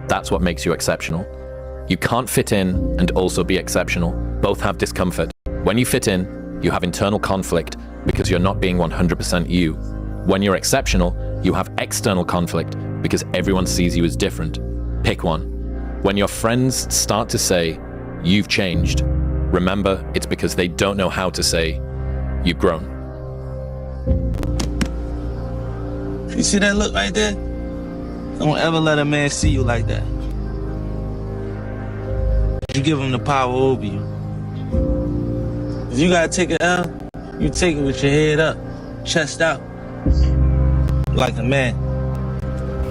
That's what makes you exceptional. You can't fit in and also be exceptional. Both have discomfort. When you fit in, you have internal conflict because you're not being 100% you. When you're exceptional, you have external conflict because everyone sees you as different. Pick one. When your friends start to say, "You've changed," remember, it's because they don't know how to say, "You've grown." You see that look right there? Don't ever let a man see you like that. You give him the power over you. If you gotta take an L, you take it with your head up, chest out, like a man.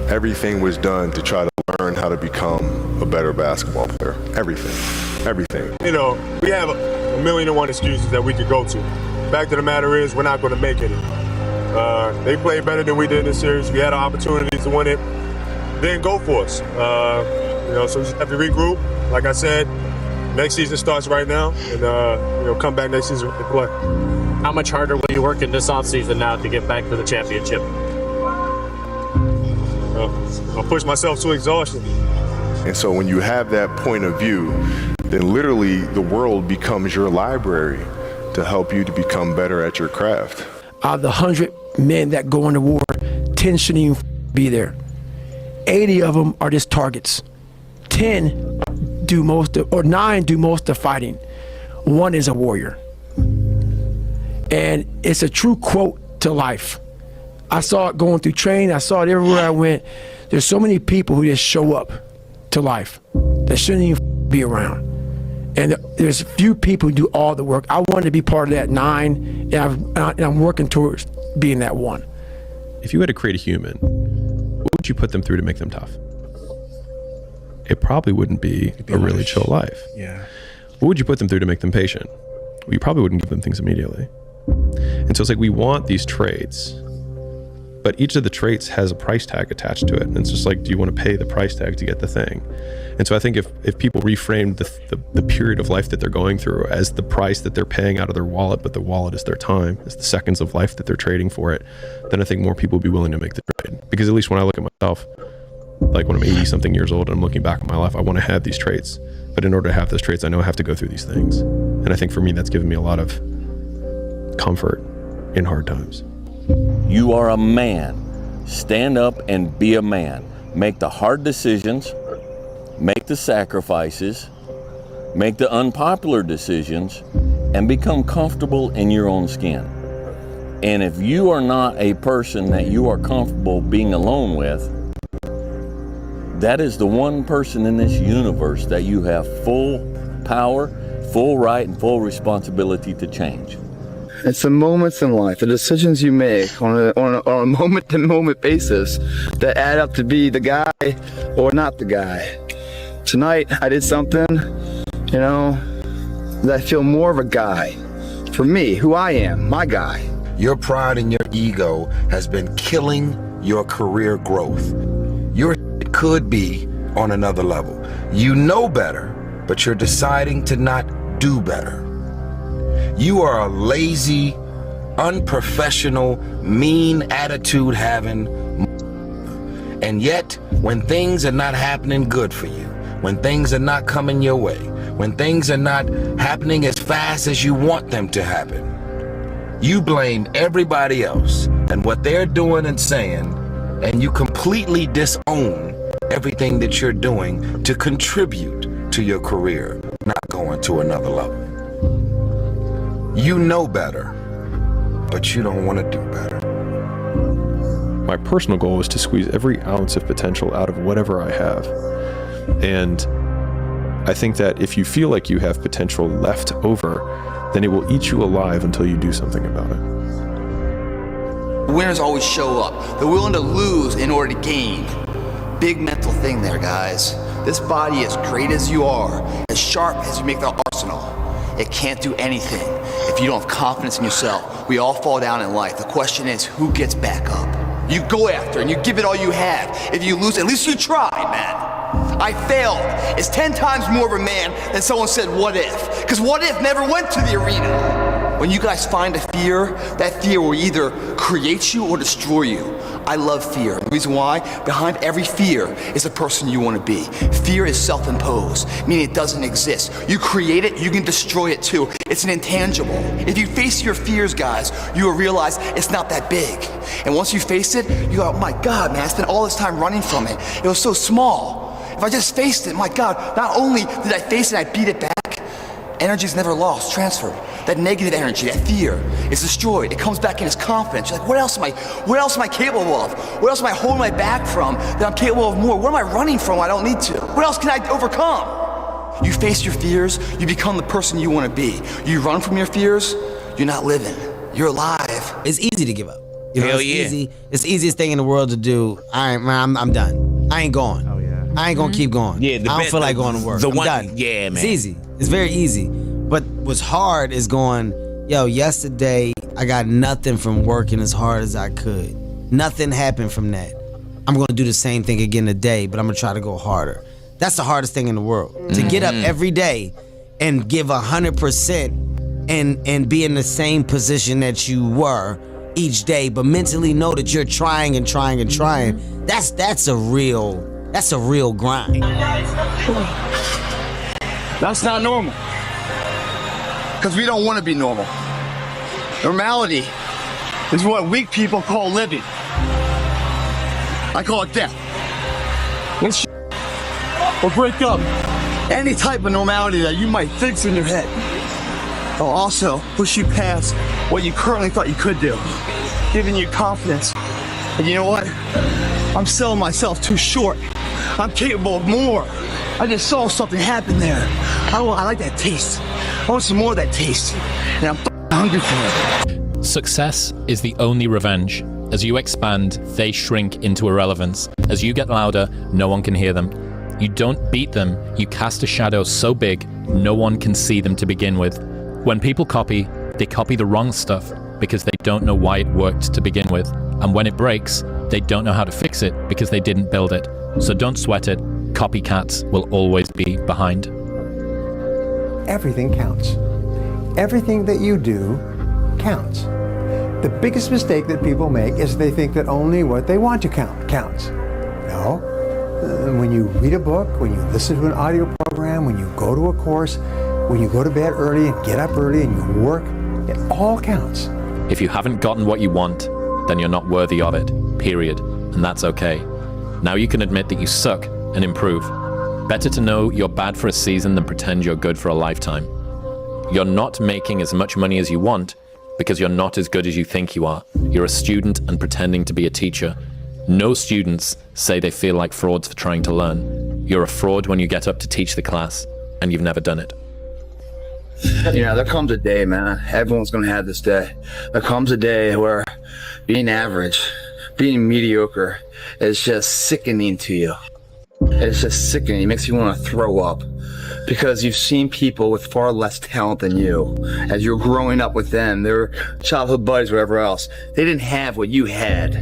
Everything was done to try to learn how to become a better basketball player. Everything. You know, we have a million and one excuses that we could go to. Fact of the matter is, we're not going to make it. They played better than we did in this series. We had an opportunity to win it. They didn't go for us. You know, so we just have to regroup. Like I said, next season starts right now, and you know, come back next season and play. How much harder will you work in this offseason now to get back to the championship? I'll push myself to exhaustion. And so when you have that point of view, then literally the world becomes your library to help you to become better at your craft. Out of the 100 men that go into war, 10 shouldn't even be there. 80 of them are just targets. 10 do most of, or 9 do most of fighting. 1 is a warrior. And it's a true quote to life. I saw it going through training. I saw it everywhere I went. There's so many people who just show up to life that shouldn't even be around. And there's few people who do all the work. I wanted to be part of that 9, and I'm working towards being that 1. If you had to create a human, what would you put them through to make them tough? It probably wouldn't be a really chill life. Yeah. What would you put them through to make them patient? Well, you probably wouldn't give them things immediately. And so it's like we want these traits, but each of the traits has a price tag attached to it. And it's just like, do you want to pay the price tag to get the thing? And so I think if people reframe the period of life that they're going through as the price that they're paying out of their wallet, but the wallet is their time, is the seconds of life that they're trading for it, then I think more people will be willing to make the trade. Because at least when I look at myself, like when I'm 80 something years old and I'm looking back on my life, I want to have these traits. But in order to have those traits, I know I have to go through these things. And I think for me, that's given me a lot of comfort in hard times. You are a man. Stand up and be a man. Make the hard decisions, make the sacrifices, make the unpopular decisions, and become comfortable in your own skin. And if you are not a person that you are comfortable being alone with, that is the one person in this universe that you have full power, full right, and full responsibility to change. It's the moments in life, the decisions you make on a moment-to-moment basis that add up to be the guy or not the guy. Tonight, I did something, you know, that I feel more of a guy. For me, who I am, my guy. Your pride and your ego has been killing your career growth. Your could be on another level. You know better, but you're deciding to not do better. You are a lazy, unprofessional, mean attitude having, and yet when things are not happening good for you, when things are not coming your way, when things are not happening as fast as you want them to happen, you blame everybody else and what they're doing and saying, and you completely disown everything that you're doing to contribute to your career not going to another level. You know better, but you don't want to do better. My personal goal is to squeeze every ounce of potential out of whatever I have. And I think that if you feel like you have potential left over, then it will eat you alive until you do something about it. Winners always show up. They're willing to lose in order to gain. Big mental thing there, guys. This body, as great as you are, as sharp as you make the arsenal, it can't do anything if you don't have confidence in yourself. We all fall down in life. The question is, who gets back up? You go after and you give it all you have. If you lose, at least you tried, man. I failed. It's 10 times more of a man than someone said, what if? Because what if never went to the arena. when you guys find a fear, that fear will either create you or destroy you. I love fear. The reason why, behind every fear is a person you want to be. Fear is self-imposed, meaning it doesn't exist. You create it, you can destroy it too. It's an intangible. If you face your fears, guys, you will realize it's not that big. And once you face it, you go, oh my God, man, I spent all this time running from it. It was so small. If I just faced it, my God, not only did I face it, I beat it back. Energy's never lost, transferred. That negative energy, that fear, is destroyed. It comes back in as confidence. You're like, what else am I capable of? What else am I holding my back from that I'm capable of more? What am I running from I don't need to? What else can I overcome? You face your fears, you become the person you want to be. You run from your fears, you're not living. You're alive. It's easy to give up. You know, Hell it's yeah. easy. It's the easiest thing in the world to do. I'm done. I ain't going. Oh yeah. I ain't gonna keep going. Yeah, I don't feel like going to work. I'm done. Yeah, man. It's easy. It's very easy. But what's hard is going, yo, yesterday I got nothing from working as hard as I could. Nothing happened from that. I'm gonna do the same thing again today, but I'm gonna try to go harder. That's the hardest thing in the world. To get up every day and give 100% and be in the same position that you were each day, but mentally know that you're trying and trying and trying. That's a real grind. That's not normal. Because we don't want to be normal. Normality is what weak people call living. I call it death. Let's or break up any type of normality that you might fix in your head. Will also push you past what you currently thought you could do, giving you confidence. And you know what? I'm selling myself too short. I'm capable of more. I just saw something happen there. I like that taste. I want some more of that taste. And I'm hungry for it. Success is the only revenge. As you expand, they shrink into irrelevance. As you get louder, no one can hear them. You don't beat them, you cast a shadow so big, no one can see them to begin with. When people copy, they copy the wrong stuff because they don't know why it worked to begin with. And when it breaks, they don't know how to fix it because they didn't build it. So don't sweat it. Copycats will always be behind. Everything counts. Everything that you do counts. The biggest mistake that people make is they think that only what they want to count counts. No. When you read a book, when you listen to an audio program, when you go to a course, when you go to bed early and get up early and you work, it all counts. If you haven't gotten what you want, then you're not worthy of it, period. And that's okay. Now you can admit that you suck and improve. Better to know you're bad for a season than pretend you're good for a lifetime. You're not making as much money as you want because you're not as good as you think you are. You're a student and pretending to be a teacher. No students say they feel like frauds for trying to learn. You're a fraud when you get up to teach the class and you've never done it. You know, there comes a day, man. Everyone's gonna have this day. There comes a day where being average, being mediocre is just sickening to you. It's just sickening. It makes you want to throw up because you've seen people with far less talent than you. As you're growing up with them, their childhood buddies, whatever else, they didn't have what you had.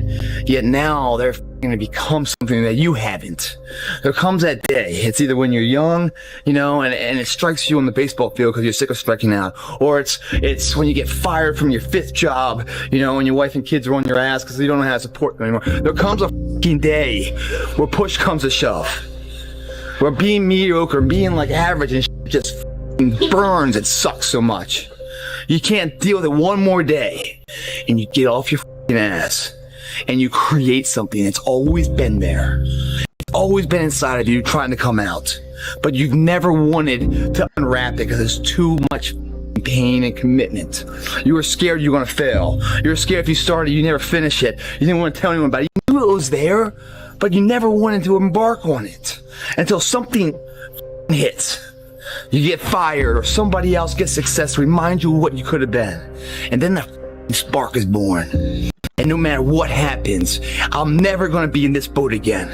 Yet now they're going to become something that you haven't. There comes that day. It's either when you're young, you know, and it strikes you on the baseball field because you're sick of striking out, or it's when you get fired from your 5th job, you know, and your wife and kids are on your ass because you don't know how to support them anymore. There comes a day where push comes to shove, where being mediocre, being like average and just burns. It sucks so much. You can't deal with it one more day, and you get off your ass and you create something that's always been there. It's always been inside of you trying to come out, but you've never wanted to unwrap it because there's too much pain and commitment. You were scared you were going to fail. You were scared if you started, you never finish it. You didn't want to tell anyone about it. You knew it was there, but you never wanted to embark on it until something hits. You get fired or somebody else gets success, remind you of what you could have been. And then the spark is born. And no matter what happens, I'm never going to be in this boat again.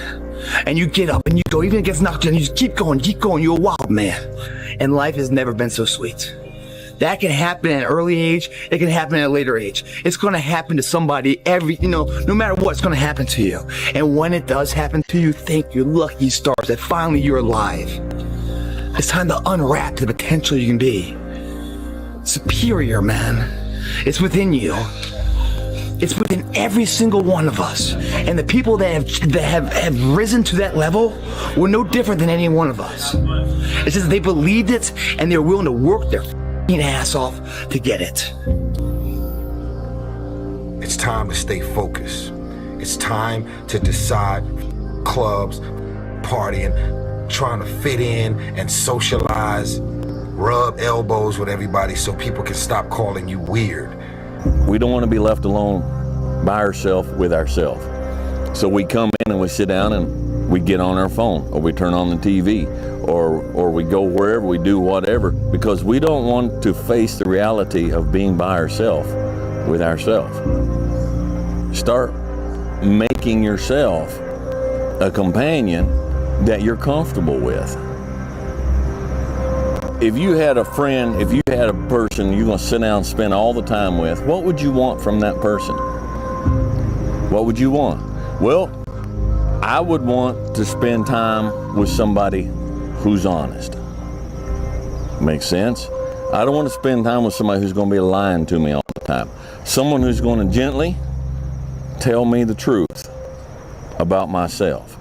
And you get up and you go, even if it gets knocked down, you just keep going. You're a wild man. And life has never been so sweet. That can happen at an early age. It can happen at a later age. It's going to happen to somebody no matter what, it's going to happen to you. And when it does happen to you, thank your lucky stars that finally you're alive. It's time to unwrap the potential you can be. superior, man. It's within you. It's within every single one of us. And the people that have risen to that level were no different than any one of us. It's just they believed it and they're willing to work their ass off to get it. It's time to stay focused. It's time to decide clubs, partying, trying to fit in and socialize, rub elbows with everybody so people can stop calling you weird. We don't want to be left alone by ourselves with ourselves. So we come in and we sit down and we get on our phone, or we turn on the TV, or we go wherever, we do whatever, because we don't want to face the reality of being by ourselves with ourselves. Start making yourself a companion that you're comfortable with. If you had a friend, if you had a person you're going to sit down and spend all the time with, what would you want from that person? What would you want? Well, I would want to spend time with somebody who's honest. Makes sense? I don't want to spend time with somebody who's going to be lying to me all the time. Someone who's going to gently tell me the truth about myself.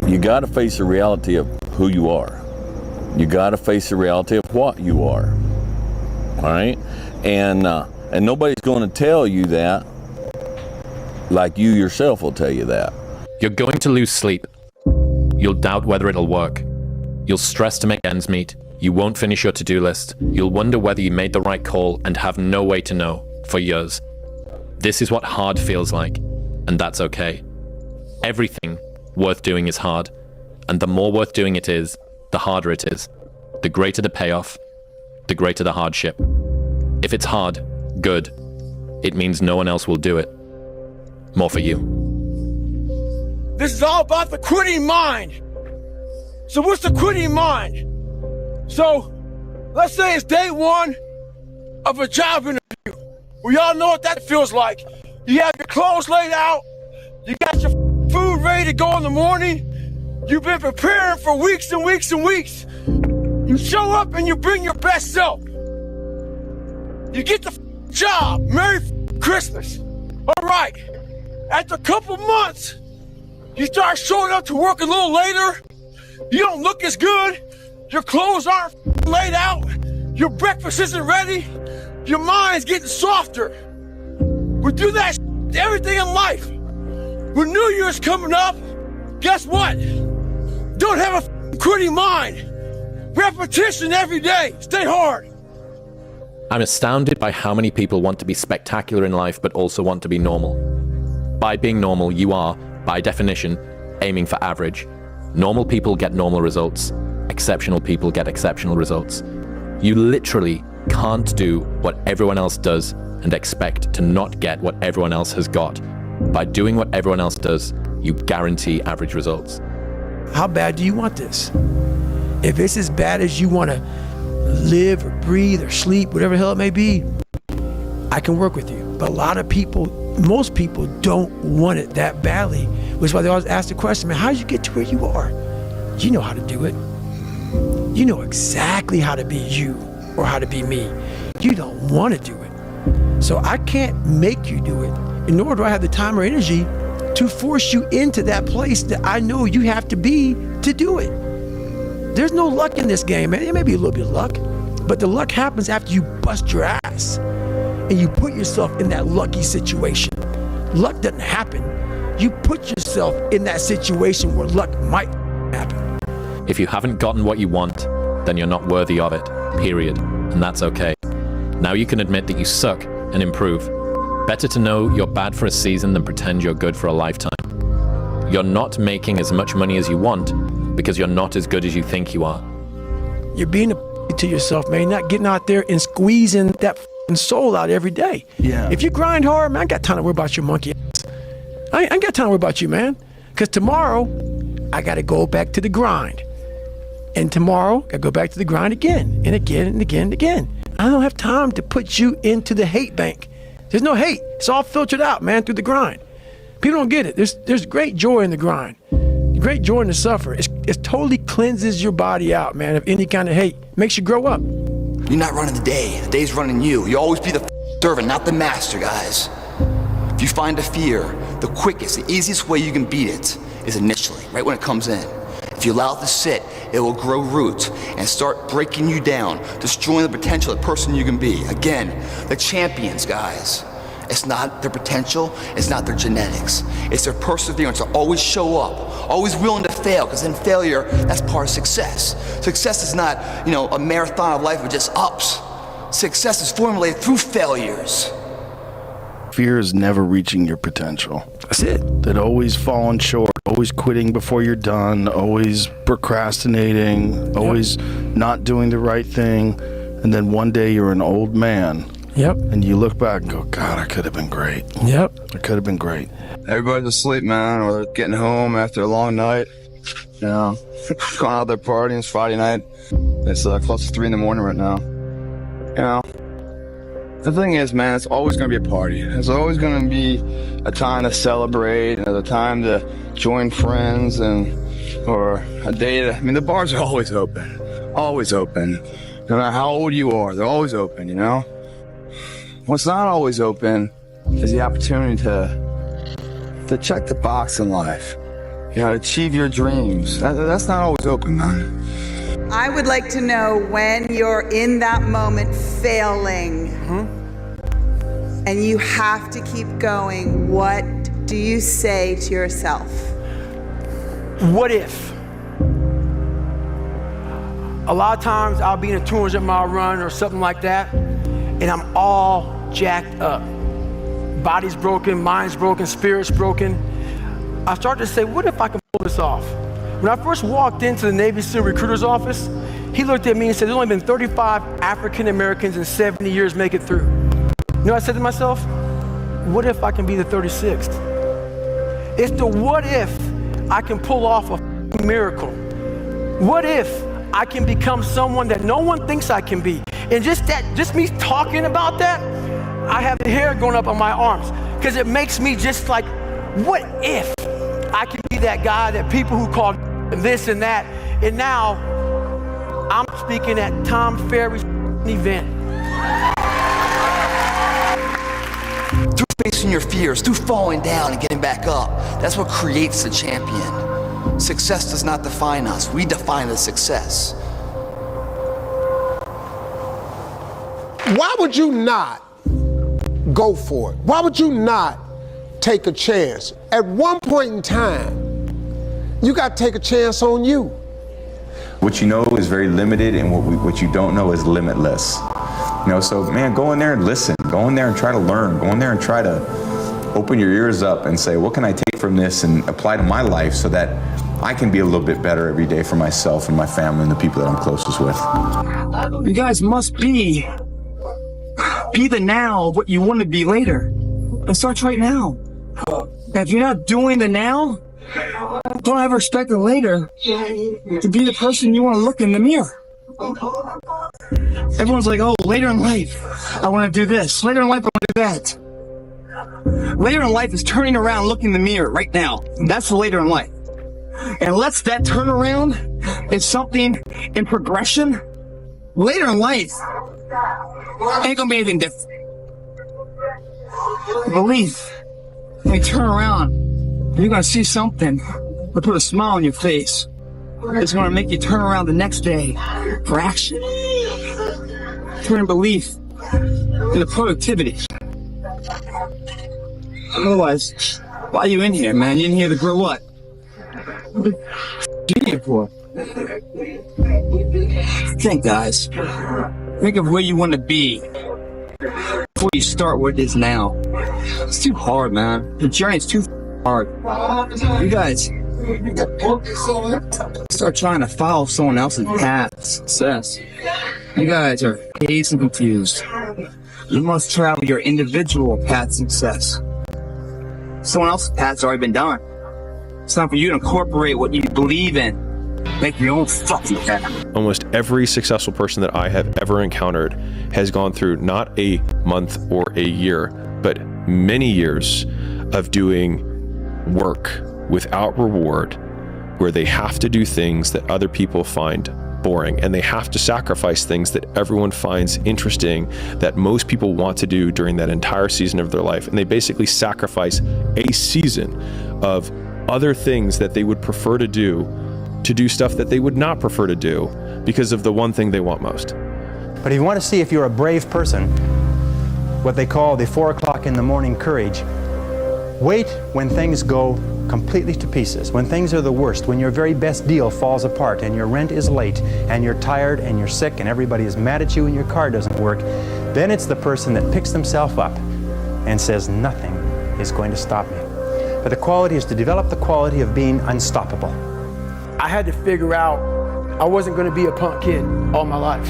You got to face the reality of who you are. You got to face the reality of what you are. All right? And nobody's going to tell you that like you yourself will tell you that. You're going to lose sleep. You'll doubt whether it'll work. You'll stress to make ends meet. You won't finish your to-do list. You'll wonder whether you made the right call and have no way to know for years. This is what hard feels like, and that's okay. Everything worth doing is hard, and the more worth doing it is, the harder it is. The greater the payoff, the greater the hardship. If it's hard, good. It means no one else will do it. More for you. This is all about the quitting mind. So what's the quitting mind? So let's say it's day one of a job interview. We all know what that feels like. You have your clothes laid out. You got your food ready to go in the morning. You've been preparing for weeks and weeks and weeks. You show up and you bring your best self. You get the job. Merry Christmas. All right. After a couple months, you start showing up to work a little later. You don't look as good. Your clothes aren't laid out. Your breakfast isn't ready. Your mind's getting softer. We do that everything in life. When New Year's coming up, guess what? Don't have a quitting mind. Repetition every day. Stay hard. I'm astounded by how many people want to be spectacular in life but also want to be normal. By being normal, you are, by definition, aiming for average. Normal people get normal results. Exceptional people get exceptional results. You literally can't do what everyone else does and expect to not get what everyone else has got. By doing what everyone else does, you guarantee average results. How bad do you want this? If it's as bad as you want to live or breathe or sleep, whatever the hell it may be, I can work with you. But a lot of people, most people don't want it that badly, which is why they always ask the question, man, how did you get to where you are? You know how to do it. You know exactly how to be you or how to be me. You don't want to do it. So I can't make you do it, and nor do I have the time or energy to force you into that place that I know you have to be to do it. There's no luck in this game, man. It may be a little bit of luck, but the luck happens after you bust your ass and you put yourself in that lucky situation. Luck doesn't happen. You put yourself in that situation where luck might happen. If you haven't gotten what you want, then you're not worthy of it, period. And that's okay. Now you can admit that you suck and improve. Better to know you're bad for a season than pretend you're good for a lifetime. You're not making as much money as you want because you're not as good as you think you are. You're being a to yourself, man. You're not getting out there and squeezing that soul out every day. Yeah. If you grind hard, man, I ain't got time to worry about your monkey ass. I ain't got time to worry about you, man. Because tomorrow, I got to go back to the grind. And tomorrow, I go back to the grind again and again and again and again. I don't have time to put you into the hate bank. There's no hate. It's all filtered out, man, through the grind. People don't get it. There's great joy in the grind. Great joy in the suffer. It totally cleanses your body out, man, of any kind of hate. Makes you grow up. You're not running the day. The day's running you. You always be the servant, not the master, guys. If you find a fear, the quickest, the easiest way you can beat it is initially, right when it comes in. If you allow it to sit, it will grow roots and start breaking you down, destroying the potential of the person you can be. Again, the champions, guys. It's not their potential, it's not their genetics. It's their perseverance to always show up, always willing to fail, because in failure, that's part of success. Success is not, a marathon of life with just ups. Success is formulated through failures. Fear is never reaching your potential. That's it. That always falling short, always quitting before you're done, always procrastinating, always not doing the right thing. And then one day you're an old man. Yep. And you look back and go, God, I could have been great. Yep. I could have been great. Everybody's asleep, man, or they're getting home after a long night. Going out there partying. It's Friday night. It's close to 3 in the morning right now. The thing is, man, it's always going to be a party. There's always going to be a time to celebrate and a time to join friends or a day to, the bars are always open. Always open. No matter how old you are, they're always open, What's not always open is the opportunity to check the box in life. To achieve your dreams. That's not always open, man. I would like to know when you're in that moment failing and you have to keep going, what do you say to yourself? What if? A lot of times I'll be in a 200-mile run or something like that, and I'm all jacked up. Body's broken, mind's broken, spirit's broken. I start to say, what if I can pull this off? When I first walked into the Navy SEAL recruiter's office, he looked at me and said, there's only been 35 African Americans in 70 years make it through. You know what I said to myself? What if I can be the 36th? It's the what if I can pull off a miracle. What if I can become someone that no one thinks I can be? And just me talking about that, I have the hair going up on my arms because it makes me just like, what if I can be that guy that people who call this and that, and now I'm speaking at Tom Ferry's event. Through facing your fears, through falling down and getting back up, that's what creates the champion. Success does not define us. We define the success. Why would you not go for it? Why would you not take a chance? At one point in time, you got to take a chance on you. What you know is very limited, and what you don't know is limitless. So man, go in there and listen. Go in there and try to learn. Go in there and try to open your ears up and say, what can I take from this and apply to my life so that I can be a little bit better every day for myself and my family and the people that I'm closest with. You guys must be the now of what you want to be later. It starts right now. If you're not doing the now, don't ever expect the later to be the person you want to look in the mirror. Everyone's like, oh, later in life, I want to do this. Later in life, I want to do that. Later in life is turning around, looking in the mirror right now. That's the later in life. And unless that turnaround is something in progression, later in life ain't gonna be anything different. Belief, when you turn around, you're gonna see something that put a smile on your face. It's gonna make you turn around the next day for action. Turn belief into productivity. Otherwise, why are you in here, man? You in here to grow what? What are you in here for? Think, guys. Think of where you want to be before you start where it is now. It's too hard, man. The journey's too hard. You guys start trying to follow someone else's path to success. You guys are dazed and confused. You must travel your individual path to success. Someone else's path's already been done. It's time for you to incorporate what you believe in. Make your own fucking path. Almost every successful person that I have ever encountered has gone through not a month or a year, but many years of doing work without reward, where they have to do things that other people find boring, and they have to sacrifice things that everyone finds interesting, that most people want to do during that entire season of their life. And they basically sacrifice a season of other things that they would prefer to do stuff that they would not prefer to do because of the one thing they want most. But if you want to see if you're a brave person, what they call the 4 o'clock in the morning courage, wait when things go completely to pieces, when things are the worst, when your very best deal falls apart and your rent is late and you're tired and you're sick and everybody is mad at you and your car doesn't work. Then it's the person that picks themselves up and says, nothing is going to stop me. But the quality is to develop the quality of being unstoppable. I had to figure out I wasn't going to be a punk kid all my life.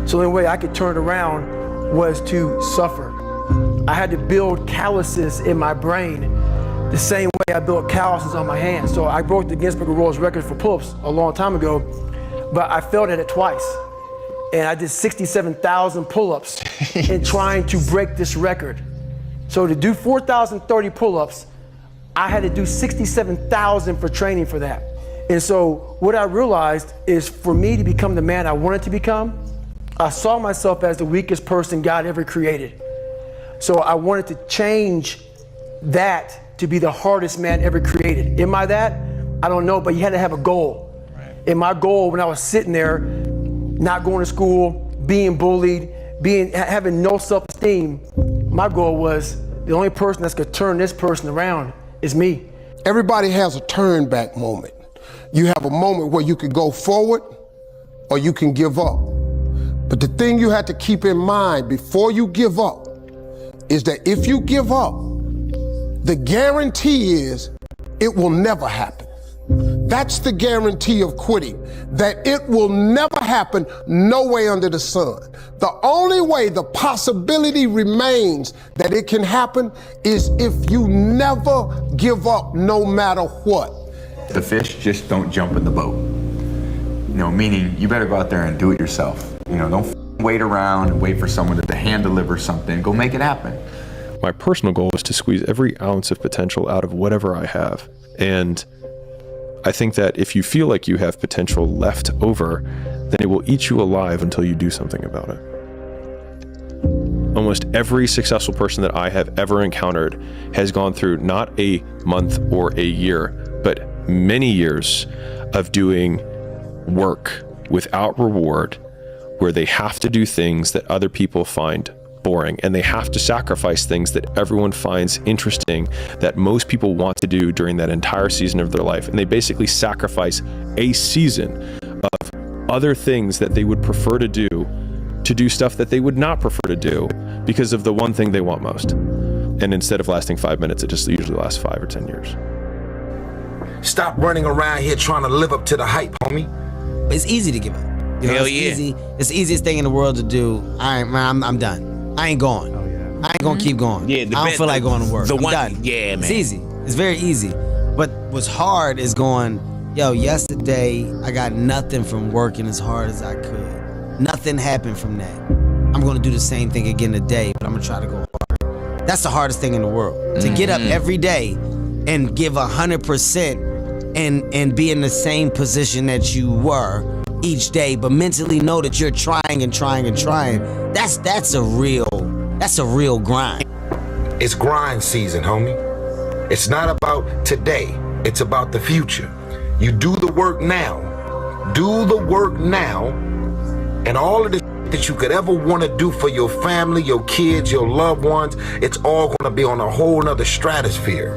So the only way I could turn it around was to suffer. I had to build calluses in my brain the same way I built calluses on my hands. So I broke the Guinness Book of World Records for pull-ups a long time ago, but I failed at it twice. And I did 67,000 pull-ups in trying to break this record. So to do 4,030 pull-ups, I had to do 67,000 for training for that. And so what I realized is for me to become the man I wanted to become, I saw myself as the weakest person God ever created. So I wanted to change that to be the hardest man ever created. Am I that? I don't know, but you had to have a goal. And my goal when I was sitting there, not going to school, being bullied, having no self-esteem, my goal was the only person that's gonna turn this person around is me. Everybody has a turn back moment. You have a moment where you could go forward or you can give up. But the thing you have to keep in mind before you give up is that if you give up, the guarantee is it will never happen. That's the guarantee of quitting, that it will never happen, no way under the sun. The only way the possibility remains that it can happen is if you never give up, no matter what. The fish just don't jump in the boat. Meaning you better go out there and do it yourself. Don't wait around and wait for someone to hand deliver something. Go make it happen. My personal goal is to squeeze every ounce of potential out of whatever I have. And I think that if you feel like you have potential left over, then it will eat you alive until you do something about it. Almost every successful person that I have ever encountered has gone through not a month or a year, but many years of doing work without reward, where they have to do things that other people find boring, and they have to sacrifice things that everyone finds interesting, that most people want to do during that entire season of their life. And they basically sacrifice a season of other things that they would prefer to do stuff that they would not prefer to do because of the one thing they want most. And instead of lasting 5 minutes, it just usually lasts 5 or 10 years. Stop running around here trying to live up to the hype, homie. It's easy to give up. Hell it's yeah. Easy. It's the easiest thing in the world to do. I'm done. I ain't going. I ain't gonna keep going. Yeah, I don't feel like going to work. I'm done. Yeah, man. It's easy. It's very easy. But what's hard is going, yesterday I got nothing from working as hard as I could. Nothing happened from that. I'm gonna do the same thing again today, but I'm gonna try to go harder. That's the hardest thing in the world. To get up every day and give 100% and be in the same position that you were each day, but mentally know that you're trying and trying and trying. That's a real grind. It's grind season, homie. It's not about today. It's about the future. You do the work now. Do the work now, and all of the that you could ever want to do for your family, your kids, your loved ones, it's all going to be on a whole nother stratosphere.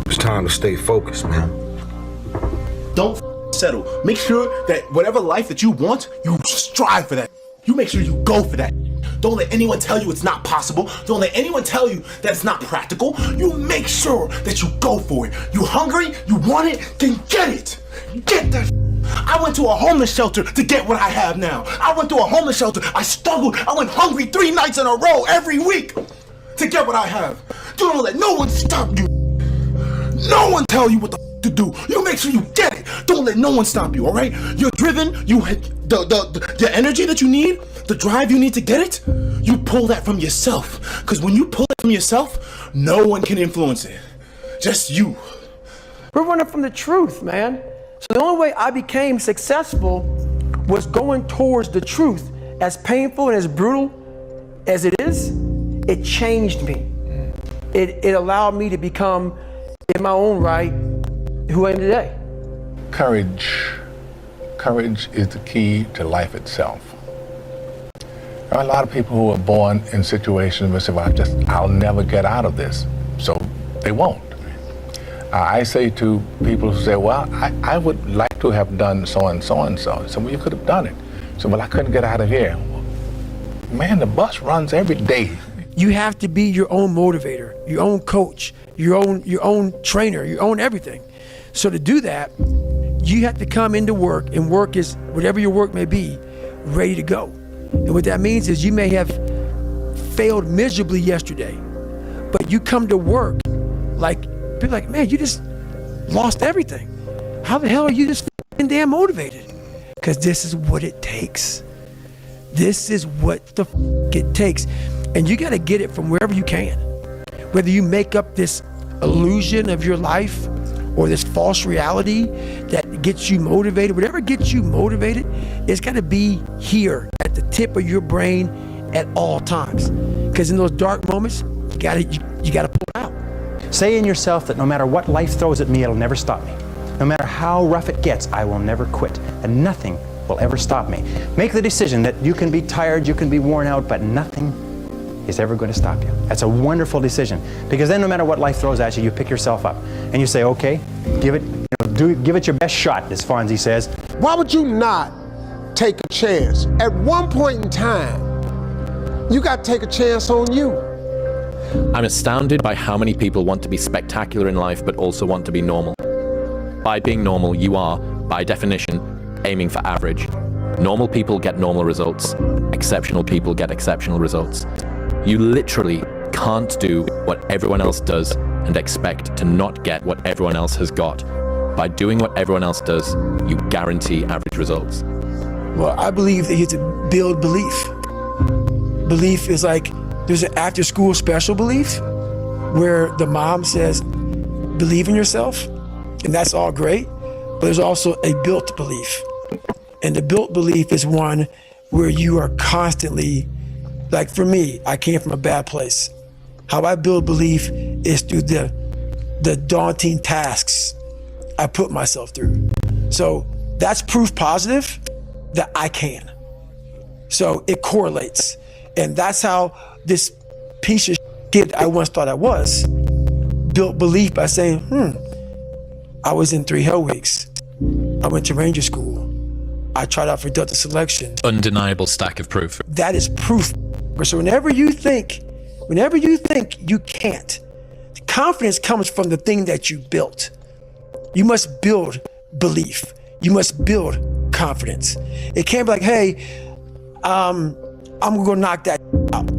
It's time to stay focused, man. Don't settle. Make sure that whatever life that you want, you strive for that. You make sure you go for that. Don't let anyone tell you it's not possible. Don't let anyone tell you that it's not practical. You make sure that you go for it. You hungry? You want it? Then get it. Get that. I went to a homeless shelter to get what I have now. I went to a homeless shelter. I struggled. I went hungry 3 nights in a row every week to get what I have. You don't let no one stop you. No one tell you what the to do. You make sure you get it. Don't let no one stop you, all right? You're driven. The energy that you need, the drive you need to get it, you pull that from yourself. Because when you pull it from yourself, no one can influence it. Just you. We're running from the truth, man. So the only way I became successful was going towards the truth. As painful and as brutal as it is, it changed me. It allowed me to become, in my own right, who I am today. Courage. Courage is the key to life itself. There are a lot of people who are born in situations where they say, well, I'll never get out of this. So they won't. I say to people who say, well, I would like to have done so and so and so. So, well, you could have done it. So, well, I couldn't get out of here. Man, the bus runs every day. You have to be your own motivator, your own coach, your own trainer, your own everything. So to do that, you have to come into work, and work is, whatever your work may be, ready to go. And what that means is you may have failed miserably yesterday, but you come to work like, people like, man, you just lost everything. How the hell are you just damn motivated? Because this is what it takes. This is what the it takes. And you got to get it from wherever you can. Whether you make up this illusion of your life or this false reality that gets you motivated, whatever gets you motivated, it's got to be here at the tip of your brain at all times. Because in those dark moments, you got to pull it out. Say in yourself that no matter what life throws at me, it'll never stop me. No matter how rough it gets, I will never quit. And nothing will ever stop me. Make the decision that you can be tired, you can be worn out, but nothing is ever going to stop you. That's a wonderful decision, because then no matter what life throws at you, you pick yourself up and you say, okay, give it your best shot, as Fonzie says. Why would you not take a chance? At one point in time, you got to take a chance on you. I'm astounded by how many people want to be spectacular in life but also want to be normal. By being normal, you are, by definition, aiming for average. Normal people get normal results. Exceptional people get exceptional results. You literally can't do what everyone else does and expect to not get what everyone else has got. By doing what everyone else does, you guarantee average results. Well, I believe that you have to build belief. Belief is like, there's an after-school special belief where the mom says, believe in yourself, and that's all great, but there's also a built belief. And the built belief is one where you are constantly, like for me, I came from a bad place. How I build belief is through the daunting tasks I put myself through. So that's proof positive that I can. So it correlates. And that's how this piece of kid I once thought I was built belief by saying, I was in 3 hell weeks. I went to Ranger School. I tried out for Delta Selection. Undeniable stack of proof. That is proof. So whenever you think you can't, the confidence comes from the thing that you built. You must build belief. You must build confidence. It can't be like, hey, I'm gonna go knock that out.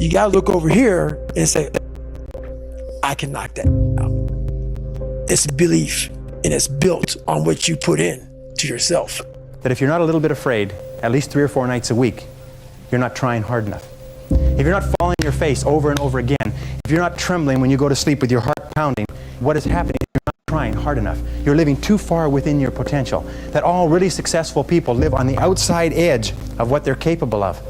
You gotta look over here and say, I can knock that out. It's belief, and it's built on what you put in to yourself. That if you're not a little bit afraid, at least 3 or 4 nights a week, you're not trying hard enough. If you're not falling on your face over and over again, if you're not trembling when you go to sleep with your heart pounding, what is happening is you're not trying hard enough. You're living too far within your potential. That all really successful people live on the outside edge of what they're capable of.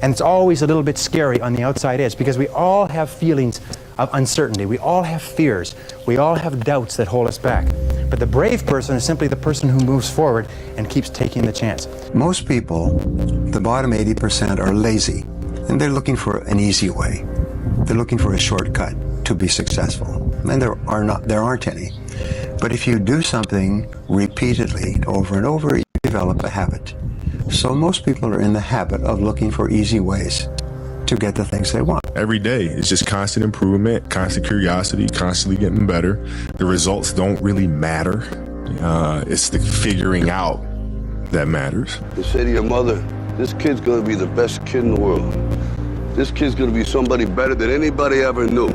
And it's always a little bit scary on the outside edge, because we all have feelings of uncertainty. We all have fears. We all have doubts that hold us back. But the brave person is simply the person who moves forward and keeps taking the chance. Most people, the bottom 80%, are lazy, and they're looking for an easy way. They're looking for a shortcut to be successful, and there aren't any. But if you do something repeatedly, over and over, you develop a habit. So most people are in the habit of looking for easy ways to get the things they want. Every day, it's just constant improvement, constant curiosity, constantly getting better. The results don't really matter. It's the figuring out that matters. You say to your mother, this kid's gonna be the best kid in the world. This kid's gonna be somebody better than anybody ever knew.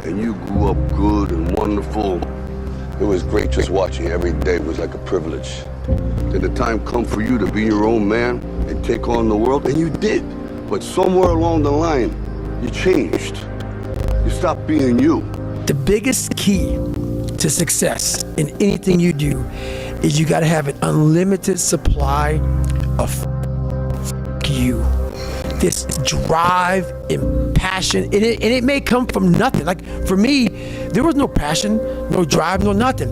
And you grew up good and wonderful. It was great just watching you every day. It was like a privilege. Did the time come for you to be your own man and take on the world? And you did. But somewhere along the line, you changed. You stopped being you. The biggest key to success in anything you do is you got to have an unlimited supply of you. This drive and passion, and it may come from nothing. Like for me, there was no passion, no drive, no nothing.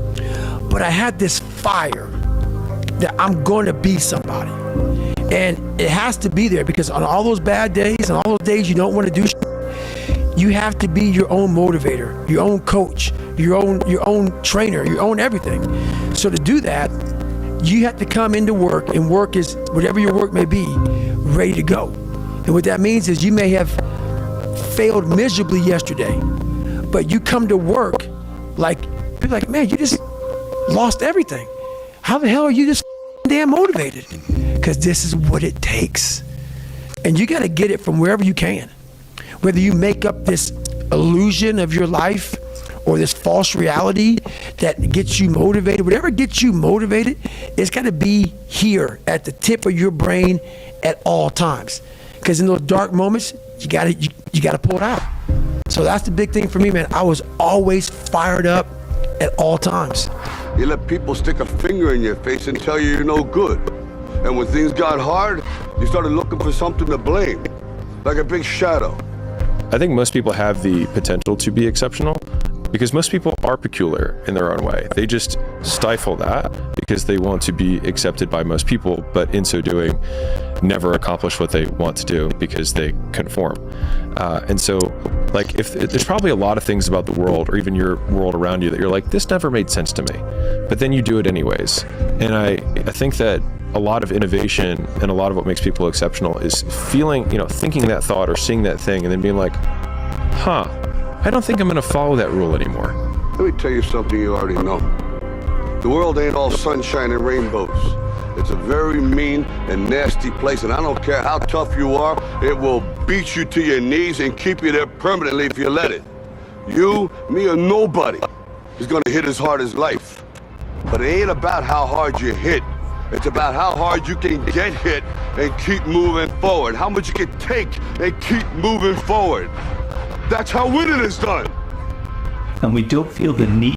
But I had this fire that I'm going to be somebody. And it has to be there because on all those bad days and all those days you don't want to do shit, you have to be your own motivator, your own coach, your own trainer, your own everything. So to do that, you have to come into work, and work is whatever your work may be, ready to go. And what that means is you may have failed miserably yesterday, but you come to work like, people are like, man, you just lost everything. How the hell are you this damn motivated? Because this is what it takes. And you got to get it from wherever you can. Whether you make up this illusion of your life or this false reality that gets you motivated, whatever gets you motivated, it's got to be here at the tip of your brain at all times. Because in those dark moments, you got to pull it out. So that's the big thing for me, man. I was always fired up at all times. You let people stick a finger in your face and tell you you're no good. And when things got hard, you started looking for something to blame, like a big shadow. I think most people have the potential to be exceptional because most people are peculiar in their own way. They just stifle that because they want to be accepted by most people, but in so doing, never accomplish what they want to do because they conform. And so, like, if there's probably a lot of things about the world or even your world around you that you're like, this never made sense to me, but then you do it anyways. And I think that a lot of innovation and a lot of what makes people exceptional is feeling, thinking that thought or seeing that thing and then being like, I don't think I'm going to follow that rule anymore. Let me tell you something you already know. The world ain't all sunshine and rainbows. It's a very mean and nasty place, and I don't care how tough you are, it will beat you to your knees and keep you there permanently if you let it. You, me, or nobody is gonna hit as hard as life. But it ain't about how hard you hit. It's about how hard you can get hit and keep moving forward. How much you can take and keep moving forward. That's how winning is done. And we don't feel the need